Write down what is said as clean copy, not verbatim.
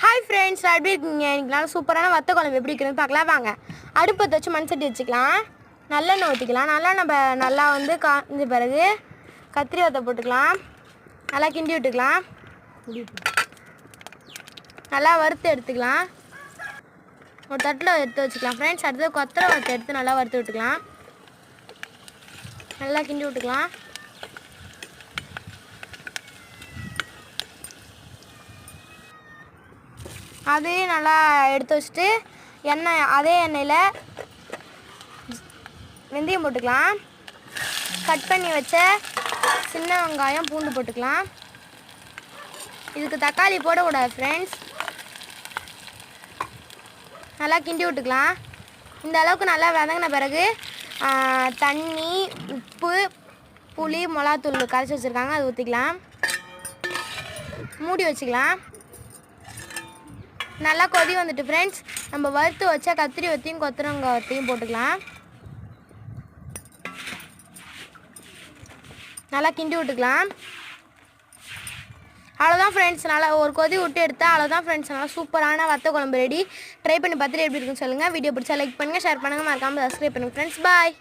Hi friends, எப்படி இருக்கீங்க? இன்னைக்கு சூப்பரான வத்த குழம்பு எப்படி இருக்குன்னு பார்க்கலாம் வாங்க. அடுப்பத்தை வச்சு மண் சட்டி வச்சுக்கலாம். நல்லெண்ணெய் ஊற்றிக்கலாம். நல்லெண்ணெய் நல்லா வந்து காய்ஞ்ச பிறகு கத்திரி வத்தை போட்டுக்கலாம். நல்லா கிண்டி விட்டுக்கலாம். நல்லா வறுத்து எடுத்துக்கலாம். ஒரு தட்டில் எடுத்து வச்சுக்கலாம் ஃப்ரெண்ட்ஸ். அடுத்தது கொத்தரை வத்தை எடுத்து நல்லா வறுத்து விட்டுக்கலாம். நல்லா கிண்டி விட்டுக்கலாம். அதையும் நல்லா எடுத்து வச்சுட்டு அதே எண்ணெயில் வெந்தயம் போட்டுக்கலாம். கட் பண்ணி வச்ச சின்ன வெங்காயம் பூண்டு போட்டுக்கலாம். இதுக்கு தக்காளி போடக்கூடாது ஃப்ரெண்ட்ஸ். நல்லா கிண்டி விட்டுக்கலாம். இந்த அளவுக்கு நல்லா வதங்கின பிறகு தண்ணி, உப்பு, புளி, மிளகாத்தூள் கரைச்சி வச்சுருக்காங்க, அது ஊற்றிக்கலாம். மூடி வச்சுக்கலாம். நல்லா கொதி வந்துட்டு ஃப்ரெண்ட்ஸ், நம்ம வறுத்து வச்ச கத்திரி வத்தையும் கொத்தரங்காய் வத்தையும் போட்டுக்கலாம். நல்லா கிண்டி விட்டுக்கலாம். அவ்வளோதான் ஃப்ரெண்ட்ஸ். நல்லா ஒரு கொதி விட்டு எடுத்தால் அவ்வளோதான் ஃப்ரெண்ட்ஸ். நல்லா சூப்பரான வத்த குழம்பு ரெடி. ட்ரை பண்ணி பார்த்துட்டு எப்படி இருக்குன்னு சொல்லுங்கள். வீடியோ பிடிச்சா லைக் பண்ணுங்கள், ஷேர் பண்ணுங்கள், மறக்காமல் சப்ஸ்கிரைப் பண்ணுங்கள் ஃப்ரெண்ட்ஸ். பாய்.